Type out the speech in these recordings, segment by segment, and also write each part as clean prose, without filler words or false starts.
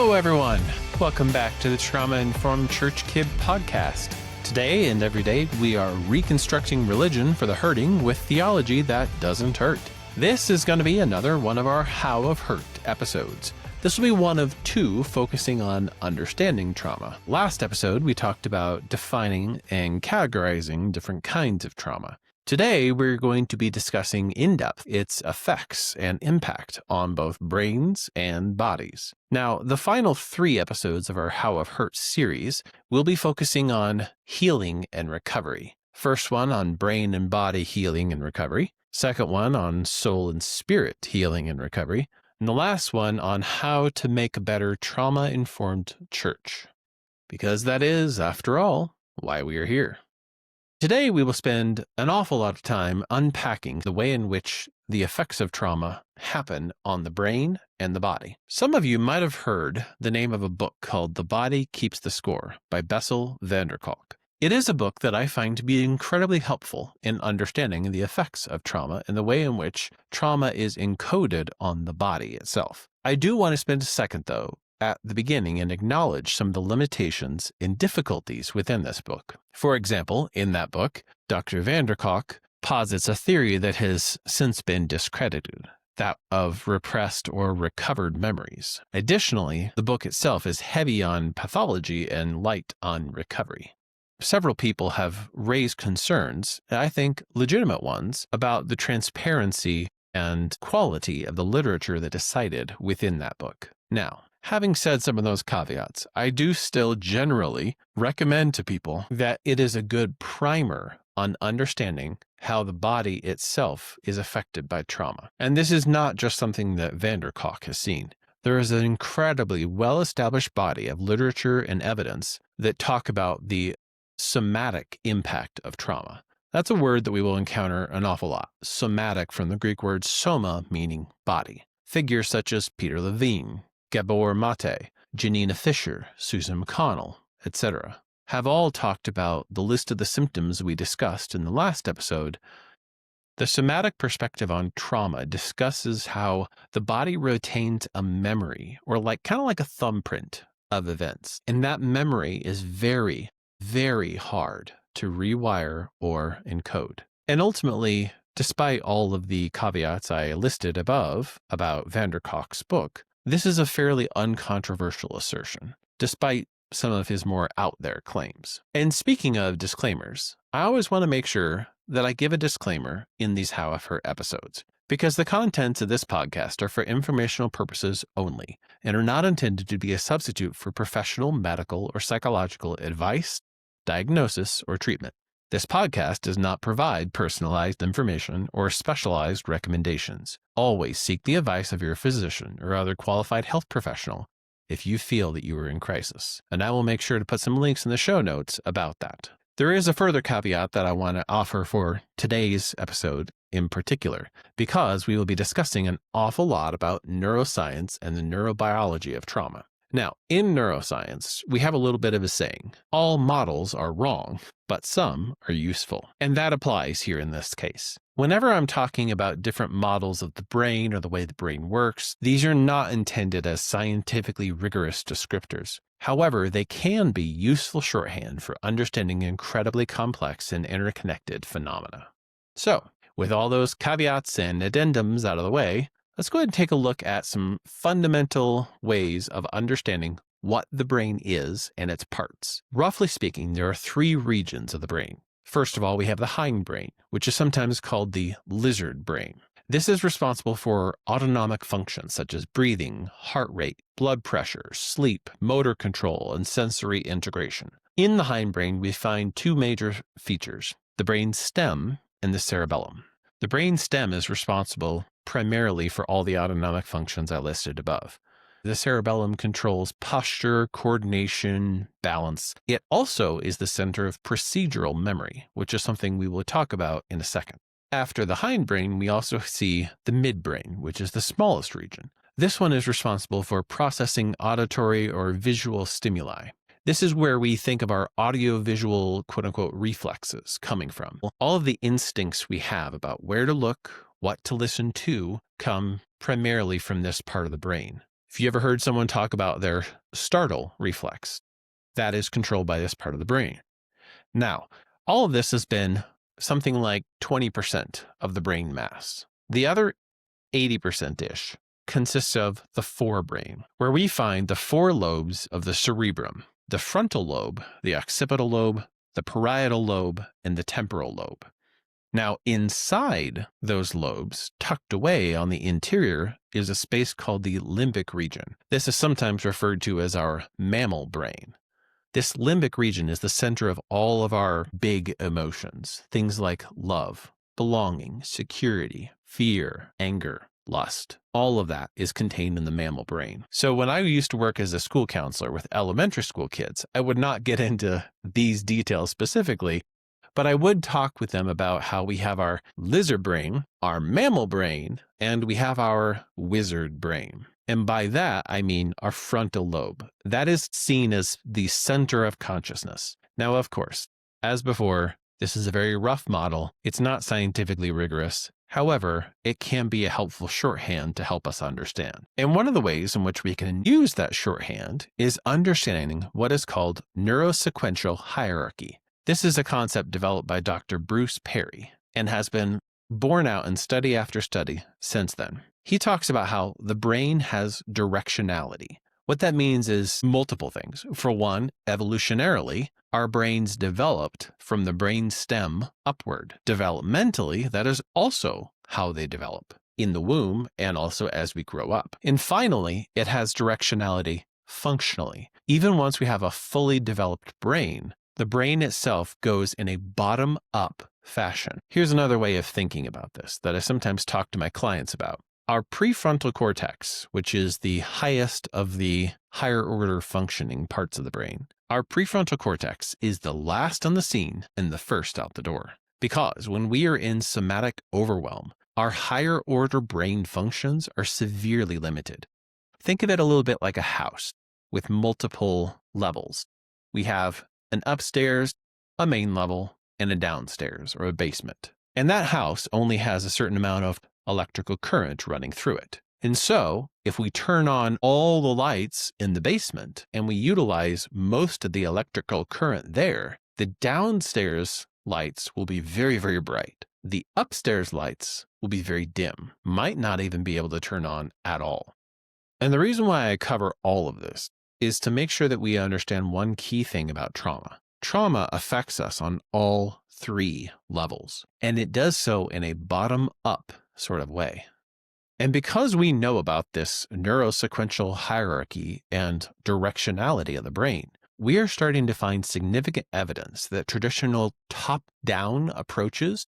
Hello, everyone. Welcome back to the Trauma Informed Church Kid podcast. Today and every day, we are reconstructing religion for the hurting with theology that doesn't hurt. This is going to be another one of our How of Hurt episodes. This will be one of two focusing on understanding trauma. Last episode, we talked about defining and categorizing different kinds of trauma. Today, we're going to be discussing in depth its effects and impact on both brains and bodies. Now, the final 3 episodes of our How of Hurt series will be focusing on healing and recovery. First one on brain and body healing and recovery. Second one on soul and spirit healing and recovery. And the last one on how to make a better trauma-informed church. Because that is, after all, why we are here. Today, we will spend an awful lot of time unpacking the way in which the effects of trauma happen on the brain and the body. Some of you might have heard the name of a book called The Body Keeps the Score by Bessel van der Kolk. It is a book that I find to be incredibly helpful in understanding the effects of trauma and the way in which trauma is encoded on the body itself. I do want to spend a second, though, at the beginning and acknowledge some of the limitations and difficulties within this book. For example, in that book, Dr. van der Kolk posits a theory that has since been discredited, that of repressed or recovered memories. Additionally, the book itself is heavy on pathology and light on recovery. Several people have raised concerns, I think legitimate ones, about the transparency and quality of the literature that is cited within that book. Now, having said some of those caveats, I do still generally recommend to people that it is a good primer on understanding how the body itself is affected by trauma. And this is not just something that van der Kolk has seen. There is an incredibly well-established body of literature and evidence that talk about the somatic impact of trauma. That's a word that we will encounter an awful lot. Somatic from the Greek word soma, meaning body. Figures such as Peter Levine, Gabor Mate, Janina Fisher, Susan McConnell, etc., have all talked about the list of the symptoms we discussed in the last episode. The somatic perspective on trauma discusses how the body retains a memory, or kind of like a thumbprint of events. And that memory is very, very hard to rewire or encode. And ultimately, despite all of the caveats I listed above about van der Kolk's book, this is a fairly uncontroversial assertion, despite some of his more out there claims. And speaking of disclaimers, I always want to make sure that I give a disclaimer in these How I've Hurt episodes, because the contents of this podcast are for informational purposes only and are not intended to be a substitute for professional, medical, or psychological advice, diagnosis, or treatment. This podcast does not provide personalized information or specialized recommendations. Always seek the advice of your physician or other qualified health professional if you feel that you are in crisis. And I will make sure to put some links in the show notes about that. There is a further caveat that I want to offer for today's episode in particular, because we will be discussing an awful lot about neuroscience and the neurobiology of trauma. Now, in neuroscience, we have a little bit of a saying: all models are wrong, but some are useful. And that applies here in this case. Whenever I'm talking about different models of the brain or the way the brain works, these are not intended as scientifically rigorous descriptors. However, they can be useful shorthand for understanding incredibly complex and interconnected phenomena. So, with all those caveats and addendums out of the way, let's go ahead and take a look at some fundamental ways of understanding what the brain is and its parts. Roughly speaking, there are 3 regions of the brain. First of all, we have the hindbrain, which is sometimes called the lizard brain. This is responsible for autonomic functions such as breathing, heart rate, blood pressure, sleep, motor control, and sensory integration. In the hindbrain, we find 2 major features: the brain stem and the cerebellum. The brain stem is responsible primarily for all the autonomic functions I listed above. The cerebellum controls posture, coordination, balance. It also is the center of procedural memory, which is something we will talk about in a second. After the hindbrain, we also see the midbrain, which is the smallest region. This one is responsible for processing auditory or visual stimuli. This is where we think of our audio-visual quote-unquote reflexes coming from. All of the instincts we have about where to look, what to listen to, come primarily from this part of the brain. If you ever heard someone talk about their startle reflex, that is controlled by this part of the brain. Now, all of this has been something like 20% of the brain mass. The other 80%-ish consists of the forebrain, where we find the four lobes of the cerebrum: the frontal lobe, the occipital lobe, the parietal lobe, and the temporal lobe. Now, inside those lobes, tucked away on the interior, is a space called the limbic region. This is sometimes referred to as our mammal brain. This limbic region is the center of all of our big emotions, things like love, belonging, security, fear, anger, lust. All of that is contained in the mammal brain. So when I used to work as a school counselor with elementary school kids, I would not get into these details specifically, but I would talk with them about how we have our lizard brain, our mammal brain, and we have our wizard brain. And by that, I mean our frontal lobe. That is seen as the center of consciousness. Now, of course, as before, this is a very rough model. It's not scientifically rigorous. However, it can be a helpful shorthand to help us understand. And one of the ways in which we can use that shorthand is understanding what is called neurosequential hierarchy. This is a concept developed by Dr. Bruce Perry and has been borne out in study after study since then. He talks about how the brain has directionality. What that means is multiple things. For one, evolutionarily, our brains developed from the brain stem upward. Developmentally, that is also how they develop in the womb and also as we grow up. And finally, it has directionality functionally. Even once we have a fully developed brain, the brain itself goes in a bottom-up fashion. Here's another way of thinking about this that I sometimes talk to my clients about. Our prefrontal cortex, which is the highest of the higher order functioning parts of the brain, our prefrontal cortex is the last on the scene and the first out the door. Because when we are in somatic overwhelm, our higher order brain functions are severely limited. Think of it a little bit like a house with multiple levels. We have an upstairs, a main level, and a downstairs or a basement. And that house only has a certain amount of electrical current running through it. And so, if we turn on all the lights in the basement and we utilize most of the electrical current there, the downstairs lights will be very, very bright. The upstairs lights will be very dim, might not even be able to turn on at all. And the reason why I cover all of this is to make sure that we understand one key thing about trauma. Trauma affects us on all three levels, and it does so in a bottom-up sort of way. And because we know about this neurosequential hierarchy and directionality of the brain, we are starting to find significant evidence that traditional top-down approaches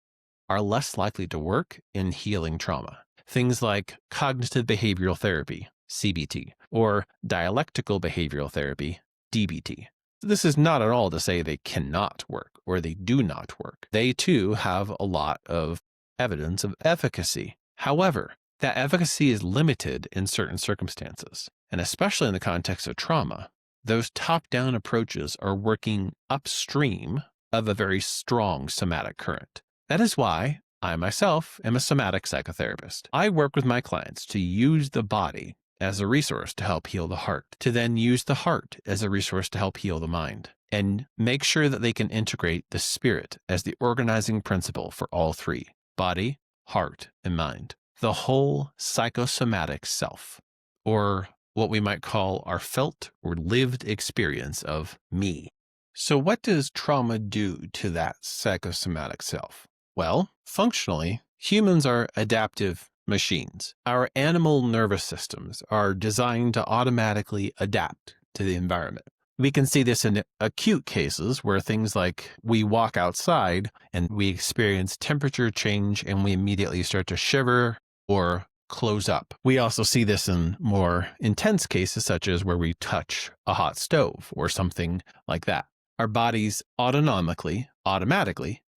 are less likely to work in healing trauma. Things like cognitive behavioral therapy, CBT, or dialectical behavioral therapy, DBT. This is not at all to say they cannot work or they do not work. They too have a lot of evidence of efficacy. However, that efficacy is limited in certain circumstances, and especially in the context of trauma. Those top-down approaches are working upstream of a very strong somatic current. That is why I myself am a somatic psychotherapist. I work with my clients to use the body as a resource to help heal the heart, to then use the heart as a resource to help heal the mind, and make sure that they can integrate the spirit as the organizing principle for all three: body, heart, and mind. The whole psychosomatic self, or what we might call our felt or lived experience of me. So what does trauma do to that psychosomatic self? Well, functionally, humans are adaptive machines. Our animal nervous systems are designed to automatically adapt to the environment. We can see this in acute cases where things like we walk outside and we experience temperature change and we immediately start to shiver or close up. We also see this in more intense cases, such as where we touch a hot stove or something like that. Our bodies automatically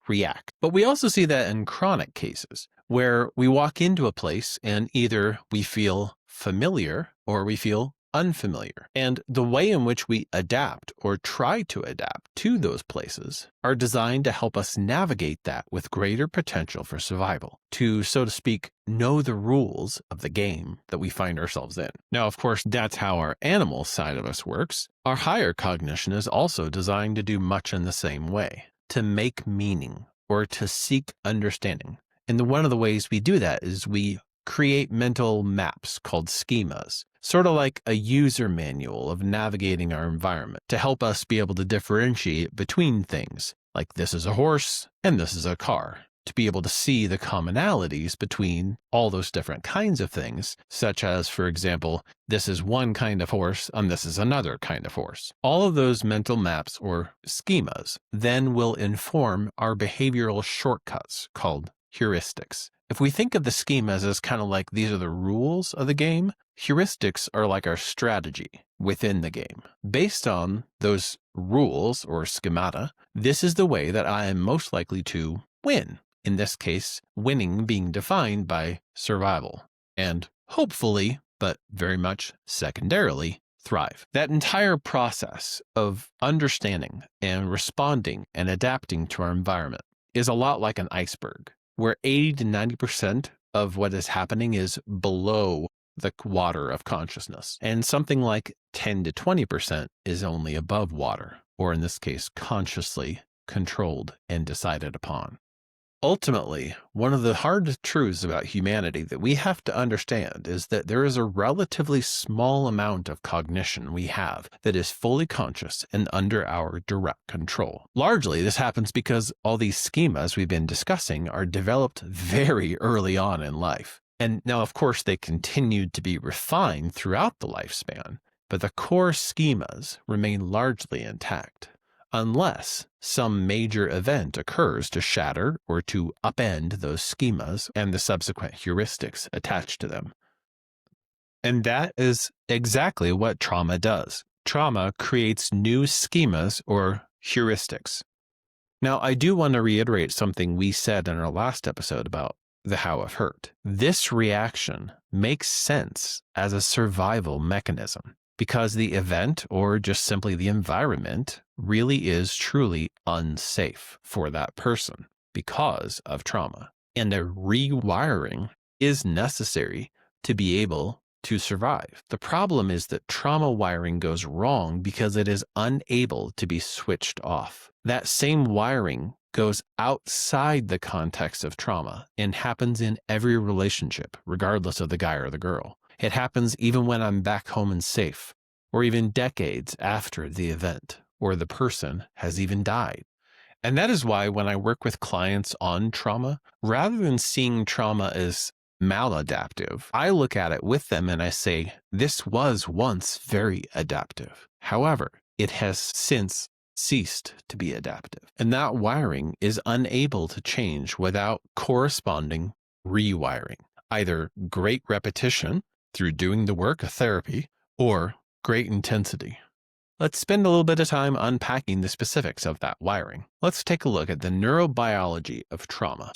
react. But we also see that in chronic cases where we walk into a place and either we feel familiar or we feel unfamiliar. And the way in which we adapt or try to adapt to those places are designed to help us navigate that with greater potential for survival, to, so to speak, know the rules of the game that we find ourselves in. Now, of course, that's how our animal side of us works. Our higher cognition is also designed to do much in the same way, to make meaning or to seek understanding. And one of the ways we do that is we create mental maps called schemas, sort of like a user manual of navigating our environment to help us be able to differentiate between things, like this is a horse and this is a car, to be able to see the commonalities between all those different kinds of things, such as, for example, this is one kind of horse and this is another kind of horse. All of those mental maps or schemas then will inform our behavioral shortcuts called heuristics. If we think of the schemas as kind of like these are the rules of the game, heuristics are like our strategy within the game. Based on those rules or schemata, this is the way that I am most likely to win. In this case, winning being defined by survival and hopefully, but very much secondarily, thrive. That entire process of understanding and responding and adapting to our environment is a lot like an iceberg, where 80 to 90% of what is happening is below the water of consciousness, and something like 10 to 20% is only above water, or in this case, consciously controlled and decided upon. Ultimately, one of the hard truths about humanity that we have to understand is that there is a relatively small amount of cognition we have that is fully conscious and under our direct control. Largely, this happens because all these schemas we've been discussing are developed very early on in life. And now, of course, they continued to be refined throughout the lifespan, but the core schemas remain largely intact, unless some major event occurs to shatter or to upend those schemas and the subsequent heuristics attached to them. And that is exactly what trauma does. Trauma creates new schemas or heuristics. Now, I do want to reiterate something we said in our last episode about the how of hurt. This reaction makes sense as a survival mechanism, because the event, or just simply the environment, really is truly unsafe for that person because of trauma. And a rewiring is necessary to be able to survive. The problem is that trauma wiring goes wrong because it is unable to be switched off. That same wiring goes outside the context of trauma and happens in every relationship, regardless of the guy or the girl. It happens even when I'm back home and safe, or even decades after the event, or the person has even died. And that is why when I work with clients on trauma, rather than seeing trauma as maladaptive, I look at it with them and I say, this was once very adaptive. However, it has since ceased to be adaptive. And that wiring is unable to change without corresponding rewiring, either great repetition through doing the work of therapy, or great intensity. Let's spend a little bit of time unpacking the specifics of that wiring. Let's take a look at the neurobiology of trauma.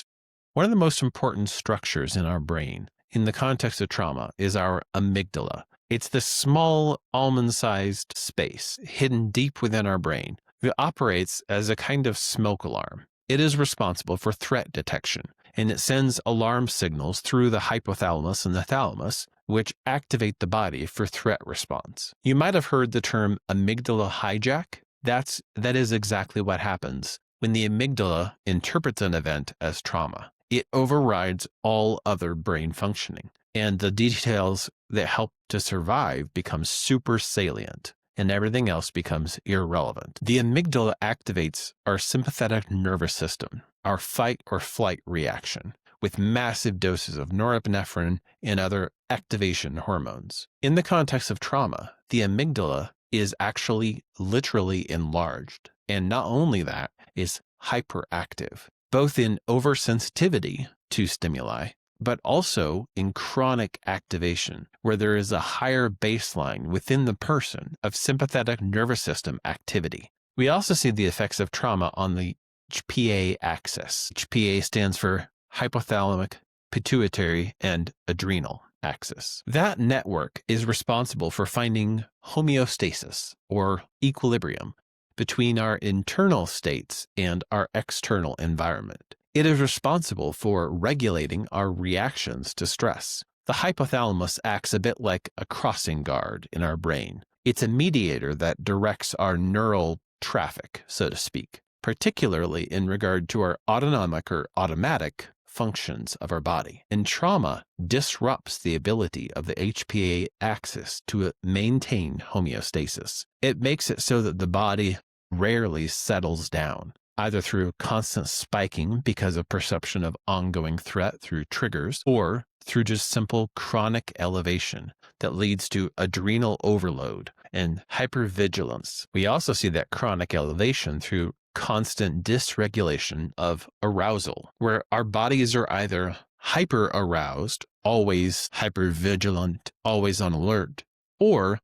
One of the most important structures in our brain in the context of trauma is our amygdala. It's this small almond-sized space hidden deep within our brain that operates as a kind of smoke alarm. It is responsible for threat detection, and it sends alarm signals through the hypothalamus and the thalamus, which activate the body for threat response. You might have heard the term amygdala hijack. That is exactly what happens when the amygdala interprets an event as trauma. It overrides all other brain functioning, and the details that help to survive become super salient, and everything else becomes irrelevant. The amygdala activates our sympathetic nervous system, our fight or flight reaction, with massive doses of norepinephrine and other activation hormones. In the context of trauma, the amygdala is actually literally enlarged, and not only that, is hyperactive, both in oversensitivity to stimuli, but also in chronic activation, where there is a higher baseline within the person of sympathetic nervous system activity. We also see the effects of trauma on the HPA axis. HPA stands for hypothalamic, pituitary, and adrenal axis. That network is responsible for finding homeostasis, or equilibrium, between our internal states and our external environment. It is responsible for regulating our reactions to stress. The hypothalamus acts a bit like a crossing guard in our brain. It's a mediator that directs our neural traffic, so to speak, particularly in regard to our autonomic or automatic functions of our body. And trauma disrupts the ability of the HPA axis to maintain homeostasis. It makes it so that the body rarely settles down, either through constant spiking because of perception of ongoing threat through triggers, or through just simple chronic elevation that leads to adrenal overload and hypervigilance. We also see that chronic elevation through constant dysregulation of arousal, where our bodies are either hyper aroused, always hypervigilant, always on alert, or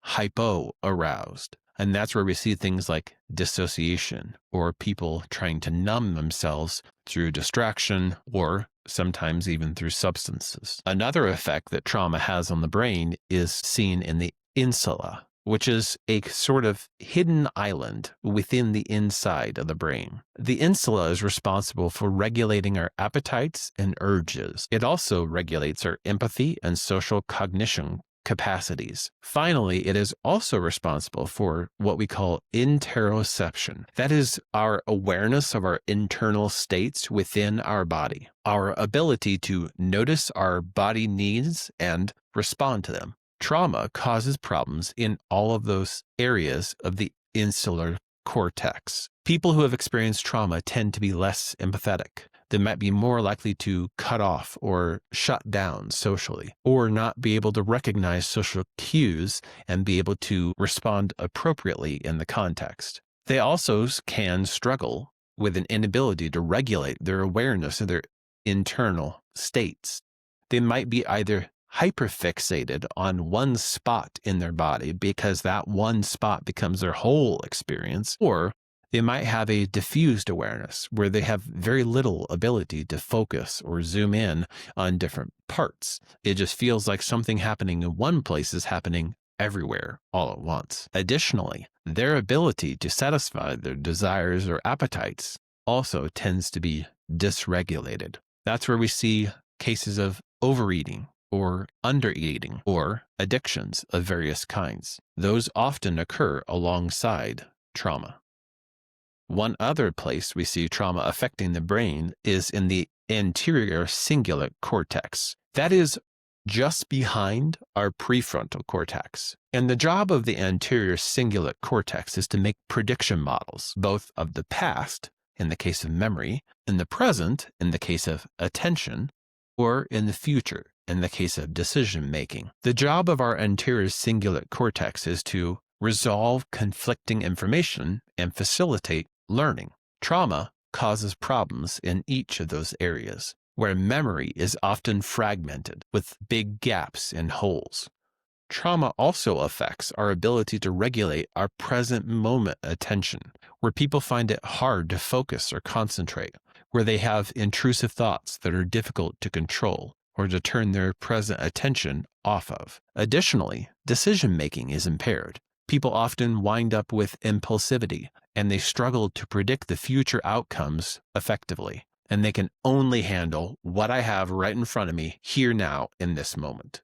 hypo aroused. And that's where we see things like dissociation, or people trying to numb themselves through distraction, or sometimes even through substances. Another effect that trauma has on the brain is seen in the insula, which is a sort of hidden island within the inside of the brain. The insula is responsible for regulating our appetites and urges. It also regulates our empathy and social cognition capacities. Finally, it is also responsible for what we call interoception. That is our awareness of our internal states within our body, our ability to notice our body needs and respond to them. Trauma causes problems in all of those areas of the insular cortex. People who have experienced trauma tend to be less empathetic. They might be more likely to cut off or shut down socially, or not be able to recognize social cues and be able to respond appropriately in the context. They also can struggle with an inability to regulate their awareness of their internal states. They might be either hyperfixated on one spot in their body because that one spot becomes their whole experience, or they might have a diffused awareness where they have very little ability to focus or zoom in on different parts. It just feels like something happening in one place is happening everywhere all at once. Additionally, their ability to satisfy their desires or appetites also tends to be dysregulated. That's where we see cases of overeating or undereating or addictions of various kinds. Those often occur alongside trauma. One other place we see trauma affecting the brain is in the anterior cingulate cortex. That is just behind our prefrontal cortex. And the job of the anterior cingulate cortex is to make prediction models, both of the past, in the case of memory, in the present, in the case of attention, or in the future, in the case of decision making. The job of our anterior cingulate cortex is to resolve conflicting information and facilitate learning. Trauma causes problems in each of those areas, where memory is often fragmented with big gaps and holes. Trauma also affects our ability to regulate our present moment attention, where people find it hard to focus or concentrate, where they have intrusive thoughts that are difficult to control or to turn their present attention off of. Additionally, decision-making is impaired. People often wind up with impulsivity, and they struggle to predict the future outcomes effectively. And they can only handle what I have right in front of me here now in this moment.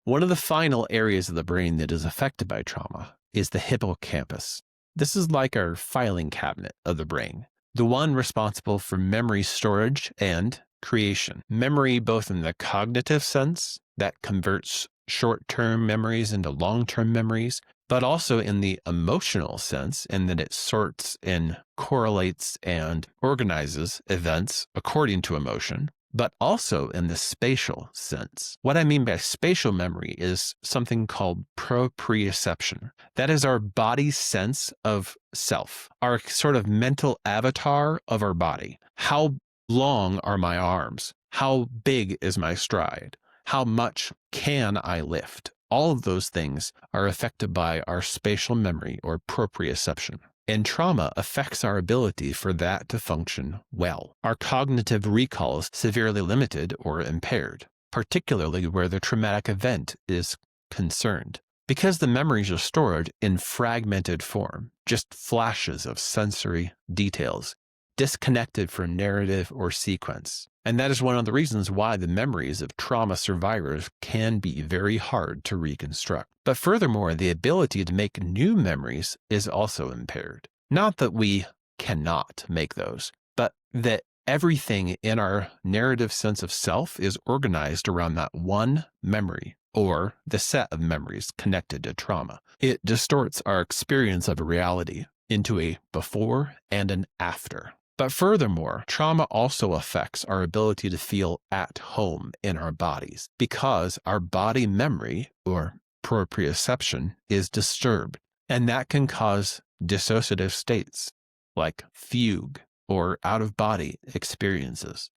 One of the final areas of the brain that is affected by trauma is the hippocampus. This is like our filing cabinet of the brain, the one responsible for memory storage and creation. Memory both in the cognitive sense, that converts short-term memories into long-term memories, but also in the emotional sense, in that it sorts and correlates and organizes events according to emotion, but also in the spatial sense. What I mean by spatial memory is something called proprioception. That is our body's sense of self, our sort of mental avatar of our body. How long are my arms? How big is my stride? How much can I lift? All of those things are affected by our spatial memory or proprioception. And trauma affects our ability for that to function well. Our cognitive recall is severely limited or impaired. particularly where the traumatic event is concerned. Because the memories are stored in fragmented form, just flashes of sensory details, disconnected from narrative or sequence. And that is one of the reasons why the memories of trauma survivors can be very hard to reconstruct. But furthermore, the ability to make new memories is also impaired. Not that we cannot make those, but that everything in our narrative sense of self is organized around that one memory or the set of memories connected to trauma. It distorts our experience of a reality into a before and an after. But furthermore, trauma also affects our ability to feel at home in our bodies because our body memory or proprioception is disturbed, and that can cause dissociative states like fugue or out-of-body experiences.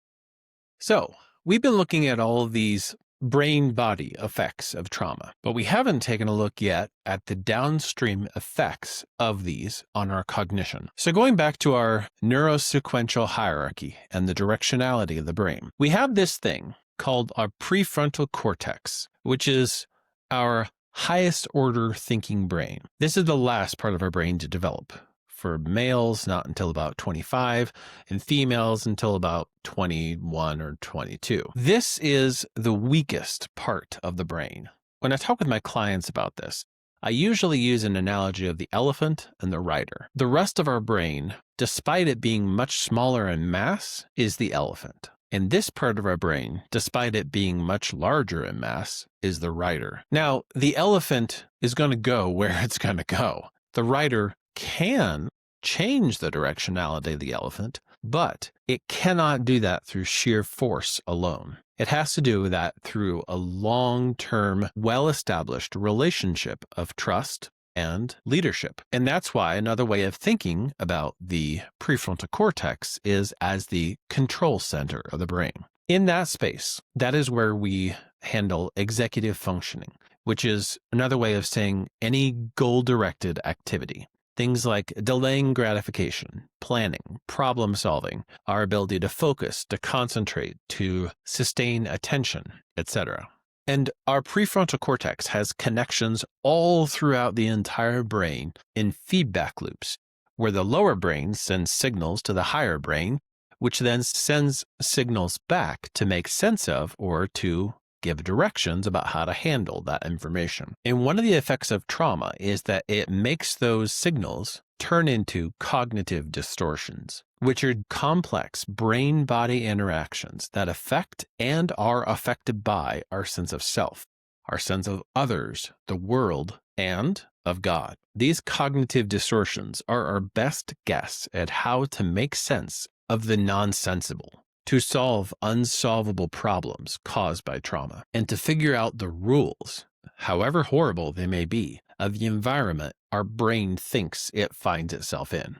So, we've been looking at all of these brain-body effects of trauma, but we haven't taken a look yet at the downstream effects of these on our cognition. So going back to our neurosequential hierarchy and the directionality of the brain, we have this thing called our prefrontal cortex, which is our highest order thinking brain. This is the last part of our brain to develop. For males, not until about 25, and females until about 21 or 22. This is the weakest part of the brain. When I talk with my clients about this, I usually use an analogy of the elephant and the rider. The rest of our brain, despite it being much smaller in mass, is the elephant. And this part of our brain, despite it being much larger in mass, is the rider. Now, the elephant is going to go where it's going to go. The rider can change the directionality of the elephant, but it cannot do that through sheer force alone. It has to do that through a long-term, well-established relationship of trust and leadership. And that's why another way of thinking about the prefrontal cortex is as the control center of the brain. In that space, that is where we handle executive functioning, which is another way of saying any goal-directed activity. Things like delaying gratification, planning, problem solving, our ability to focus, to concentrate, to sustain attention, etc. And our prefrontal cortex has connections all throughout the entire brain in feedback loops, where the lower brain sends signals to the higher brain, which then sends signals back to make sense of or to give directions about how to handle that information. And one of the effects of trauma is that it makes those signals turn into cognitive distortions, which are complex brain-body interactions that affect and are affected by our sense of self, our sense of others, the world, and of God. These cognitive distortions are our best guess at how to make sense of the nonsensible, to solve unsolvable problems caused by trauma, and to figure out the rules, however horrible they may be, of the environment our brain thinks it finds itself in.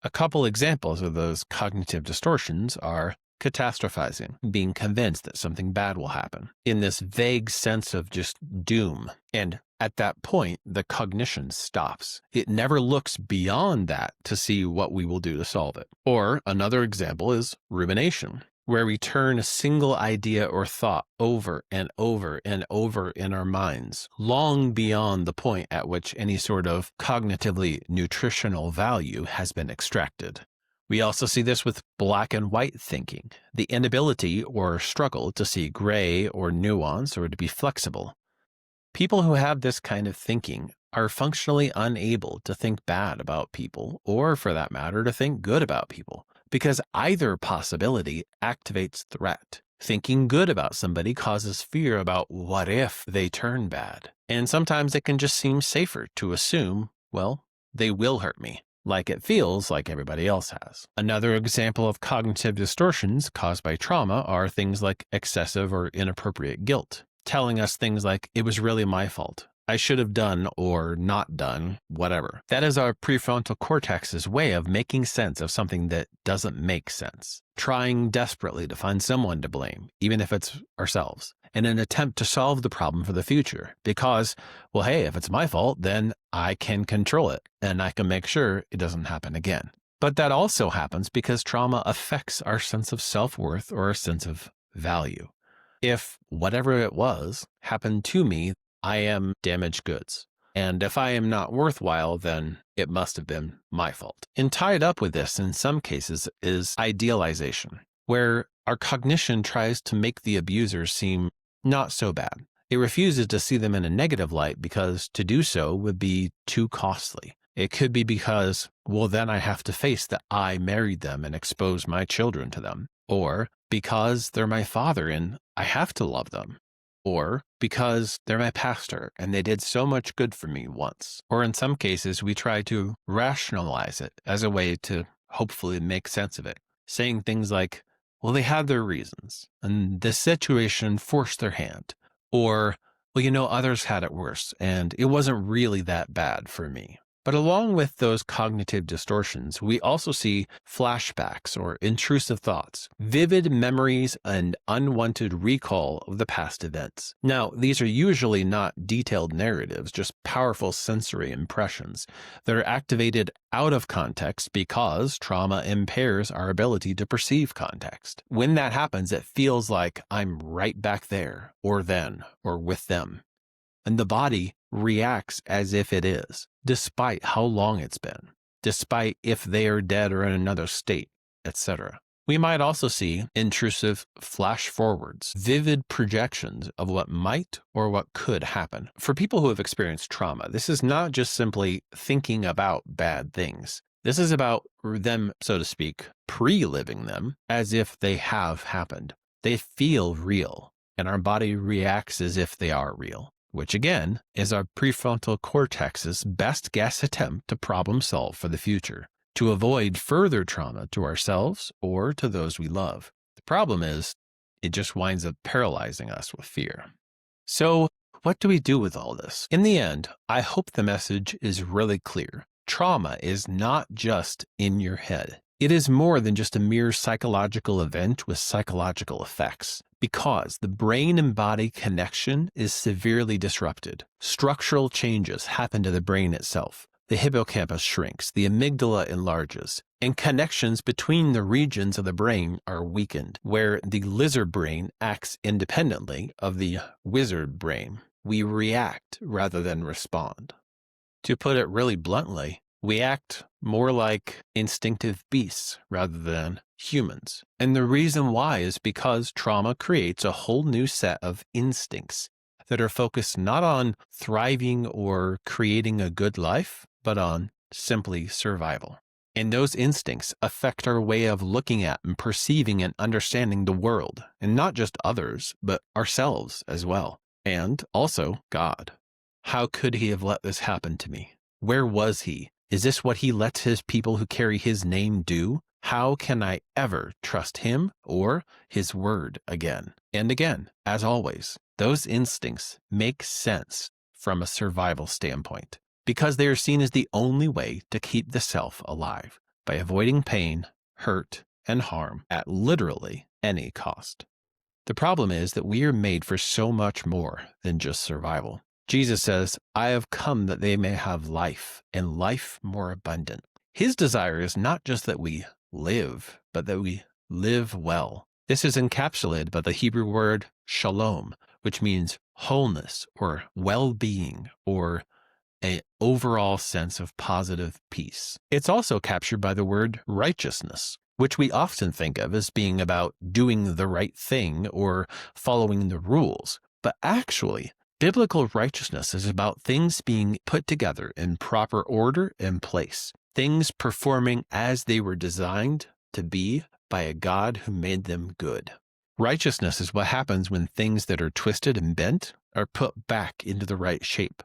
A couple examples of those cognitive distortions are catastrophizing, being convinced that something bad will happen, in this vague sense of just doom. And at that point, the cognition stops. It never looks beyond that to see what we will do to solve it. Or another example is rumination, where we turn a single idea or thought over and over and over in our minds, long beyond the point at which any sort of cognitively nutritional value has been extracted. We also see this with black and white thinking, the inability or struggle to see gray or nuance or to be flexible. People who have this kind of thinking are functionally unable to think bad about people, or for that matter, to think good about people, because either possibility activates threat. Thinking good about somebody causes fear about what if they turn bad. And sometimes it can just seem safer to assume, well, they will hurt me, like it feels like everybody else has. Another example of cognitive distortions caused by trauma are things like excessive or inappropriate guilt, telling us things like, it was really my fault, I should have done or not done whatever. That is our prefrontal cortex's way of making sense of something that doesn't make sense, trying desperately to find someone to blame, even if it's ourselves, in an attempt to solve the problem for the future. Because, well, hey, if it's my fault, then I can control it and I can make sure it doesn't happen again. But that also happens because trauma affects our sense of self-worth or our sense of value. If whatever it was happened to me, I am damaged goods. And if I am not worthwhile, then it must have been my fault. And tied up with this in some cases is idealization, where our cognition tries to make the abuser seem not so bad. It refuses to see them in a negative light because to do so would be too costly. It could be because, well, then I have to face that I married them and exposed my children to them. Or because they're my father and I have to love them. Or because they're my pastor and they did so much good for me once. Or in some cases, we try to rationalize it as a way to hopefully make sense of it, saying things like, well, they had their reasons and this situation forced their hand. Or, well, others had it worse and it wasn't really that bad for me. But along with those cognitive distortions, we also see flashbacks or intrusive thoughts, vivid memories, and unwanted recall of the past events. Now, these are usually not detailed narratives, just powerful sensory impressions that are activated out of context because trauma impairs our ability to perceive context. When that happens, it feels like I'm right back there, or then, or with them. And the body reacts as if it is, despite how long it's been, despite if they are dead or in another state, etc. We might also see intrusive flash forwards, vivid projections of what might or what could happen. For people who have experienced trauma, this is not just simply thinking about bad things. This is about them, so to speak, pre-living them as if they have happened. They feel real, and our body reacts as if they are real, which again is our prefrontal cortex's best guess attempt to problem solve for the future, to avoid further trauma to ourselves or to those we love. The problem is, it just winds up paralyzing us with fear. So, what do we do with all this? In the end, I hope the message is really clear. Trauma is not just in your head. It is more than just a mere psychological event with psychological effects, because the brain and body connection is severely disrupted. Structural changes happen to the brain itself. The hippocampus shrinks, the amygdala enlarges, and connections between the regions of the brain are weakened, where the lizard brain acts independently of the wizard brain. We react rather than respond. To put it really bluntly, we act more like instinctive beasts rather than humans. And the reason why is because trauma creates a whole new set of instincts that are focused not on thriving or creating a good life, but on simply survival. And those instincts affect our way of looking at and perceiving and understanding the world, and not just others, but ourselves as well. And also God. How could he have let this happen to me? Where was he? Is this what he lets his people who carry his name do? How can I ever trust him or his word again? And again, as always, those instincts make sense from a survival standpoint because they are seen as the only way to keep the self alive by avoiding pain, hurt, and harm at literally any cost. The problem is that we are made for so much more than just survival. Jesus says, I have come that they may have life, and life more abundant. His desire is not just that we live, but that we live well. This is encapsulated by the Hebrew word shalom, which means wholeness or well-being or an overall sense of positive peace. It's also captured by the word righteousness, which we often think of as being about doing the right thing or following the rules. But actually, biblical righteousness is about things being put together in proper order and place, things performing as they were designed to be by a God who made them good. Righteousness is what happens when things that are twisted and bent are put back into the right shape,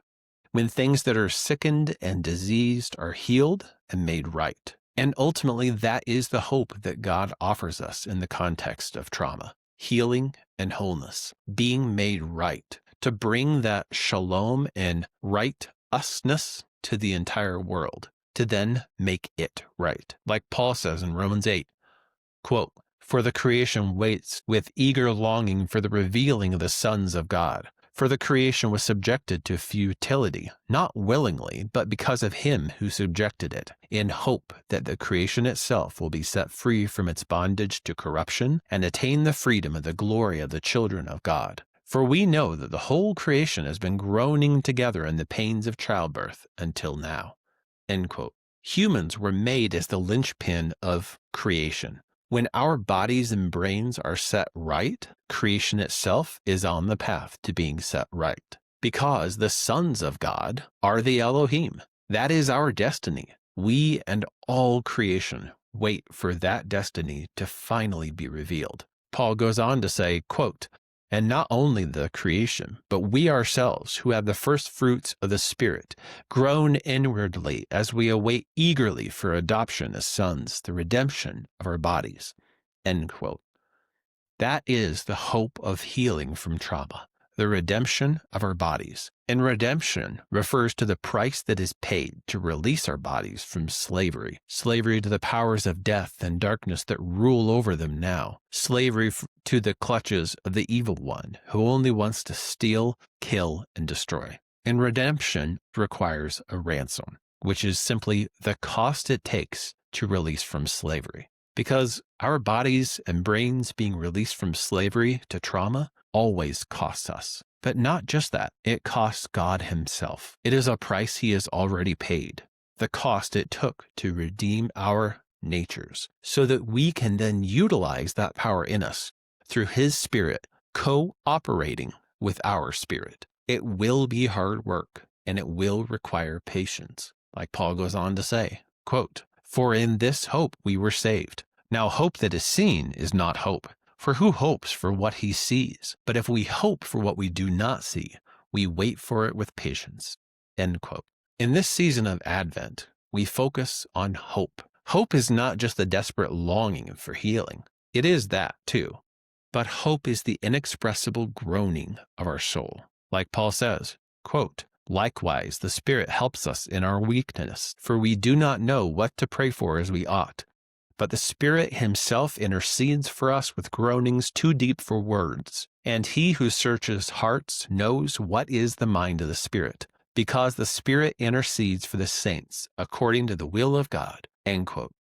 when things that are sickened and diseased are healed and made right. And ultimately, that is the hope that God offers us in the context of trauma, healing and wholeness, being made right, to bring that shalom and right-usness to the entire world, to then make it right. Like Paul says in Romans 8, quote, for the creation waits with eager longing for the revealing of the sons of God. For the creation was subjected to futility, not willingly, but because of him who subjected it, in hope that the creation itself will be set free from its bondage to corruption and attain the freedom of the glory of the children of God. For we know that the whole creation has been groaning together in the pains of childbirth until now." End quote. Humans were made as the linchpin of creation. When our bodies and brains are set right, creation itself is on the path to being set right. Because the sons of God are the Elohim. That is our destiny. We and all creation wait for that destiny to finally be revealed. Paul goes on to say, quote, "And not only the creation, but we ourselves who have the first fruits of the Spirit, groan inwardly as we await eagerly for adoption as sons, the redemption of our bodies." End quote. That is the hope of healing from trauma, the redemption of our bodies. And redemption refers to the price that is paid to release our bodies from slavery to the powers of death and darkness that rule over them now, slavery to the clutches of the evil one who only wants to steal, kill, and destroy. And redemption requires a ransom, which is simply the cost it takes to release from slavery. Because our bodies and brains being released from slavery to trauma always costs us. But not just that, it costs God himself. It is a price he has already paid, the cost it took to redeem our natures, so that we can then utilize that power in us through his Spirit cooperating with our spirit. It will be hard work, and it will require patience. Like Paul goes on to say, quote, "For in this hope we were saved. Now hope that is seen is not hope. For who hopes for what he sees? But if we hope for what we do not see, we wait for it with patience." End quote. In this season of Advent, we focus on hope. Hope is not just the desperate longing for healing. It is that too. But hope is the inexpressible groaning of our soul. Like Paul says, quote, "Likewise, the Spirit helps us in our weakness, for we do not know what to pray for as we ought. But the Spirit himself intercedes for us with groanings too deep for words. And he who searches hearts knows what is the mind of the Spirit, because the Spirit intercedes for the saints according to the will of God." End quote.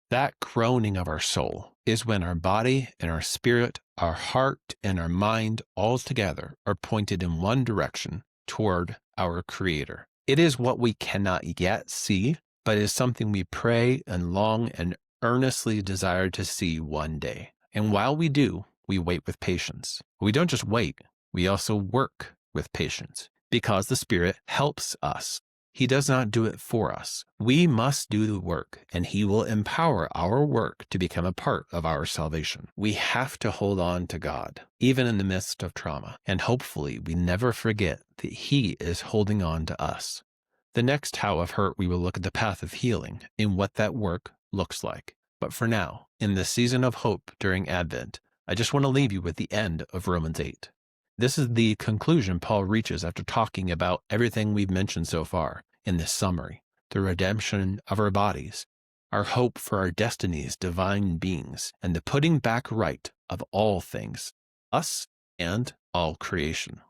That groaning of our soul is when our body and our spirit, our heart and our mind all together are pointed in one direction toward our Creator. It is what we cannot yet see, but is something we pray and long and earnestly desire to see one day. And while we do, we wait with patience. We don't just wait, we also work with patience, because the Spirit helps us. He does not do it for us. We must do the work, and he will empower our work to become a part of our salvation. We have to hold on to God, even in the midst of trauma, and hopefully we never forget that he is holding on to us. The next How of Hurt, we will look at the path of healing and what that work looks like. But for now, in the season of hope during Advent, I just want to leave you with the end of Romans 8. This is the conclusion Paul reaches after talking about everything we've mentioned so far in this summary: the redemption of our bodies, our hope for our destiny as divine beings, and the putting back right of all things, us and all creation.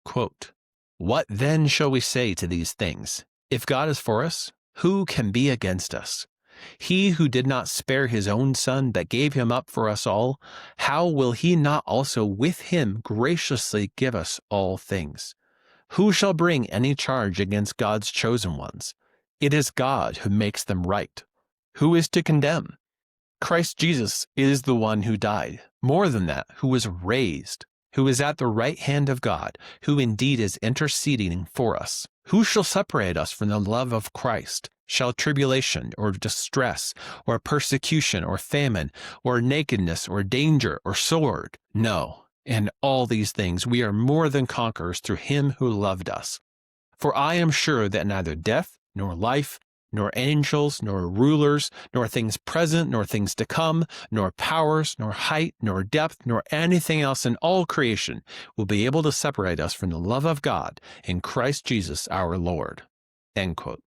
Quote, "What then shall we say to these things? If God is for us, who can be against us? He who did not spare his own Son, but gave him up for us all, how will he not also with him graciously give us all things? Who shall bring any charge against God's chosen ones? It is God who makes them right. Who is to condemn? Christ Jesus is the one who died, more than that, who was raised, who is at the right hand of God, who indeed is interceding for us. Who shall separate us from the love of Christ? Shall tribulation, or distress, or persecution, or famine, or nakedness, or danger, or sword? No, in all these things we are more than conquerors through him who loved us. For I am sure that neither death, nor life, nor angels, nor rulers, nor things present, nor things to come, nor powers, nor height, nor depth, nor anything else in all creation will be able to separate us from the love of God in Christ Jesus our Lord." End quote.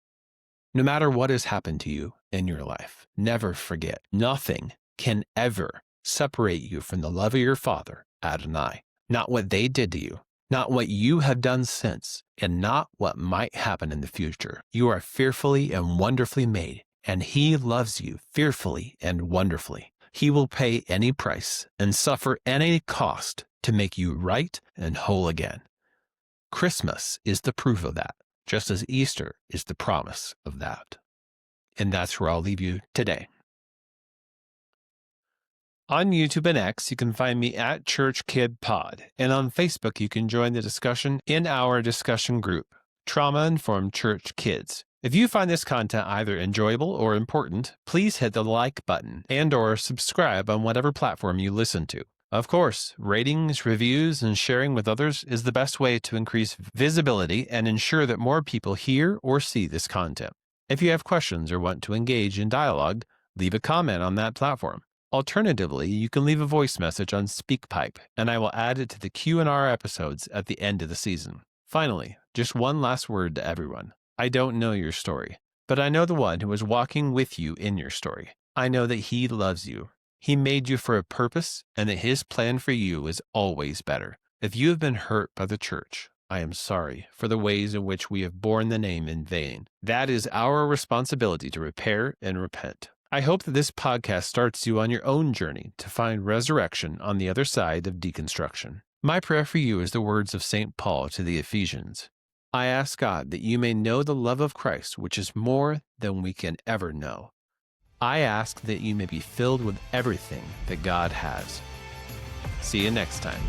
No matter what has happened to you in your life, never forget, nothing can ever separate you from the love of your Father, Adonai. Not what they did to you, not what you have done since, and not what might happen in the future. You are fearfully and wonderfully made, and He loves you fearfully and wonderfully. He will pay any price and suffer any cost to make you right and whole again. Christmas is the proof of that, just as Easter is the promise of that. And that's where I'll leave you today. On YouTube and X, you can find me at Church Kid Pod, and on Facebook, you can join the discussion in our discussion group, Trauma Informed Church Kids. If you find this content either enjoyable or important, please hit the like button and/or subscribe on whatever platform you listen to. Of course, ratings, reviews, and sharing with others is the best way to increase visibility and ensure that more people hear or see this content. If you have questions or want to engage in dialogue, leave a comment on that platform. Alternatively, you can leave a voice message on SpeakPipe, and I will add it to the Q&R episodes at the end of the season. Finally, just one last word to everyone. I don't know your story, but I know the one who is walking with you in your story. I know that He loves you. He made you for a purpose, and that His plan for you is always better. If you have been hurt by the church, I am sorry for the ways in which we have borne the name in vain. That is our responsibility to repair and repent. I hope that this podcast starts you on your own journey to find resurrection on the other side of deconstruction. My prayer for you is the words of St. Paul to the Ephesians. I ask God that you may know the love of Christ, which is more than we can ever know. I ask that you may be filled with everything that God has. See you next time.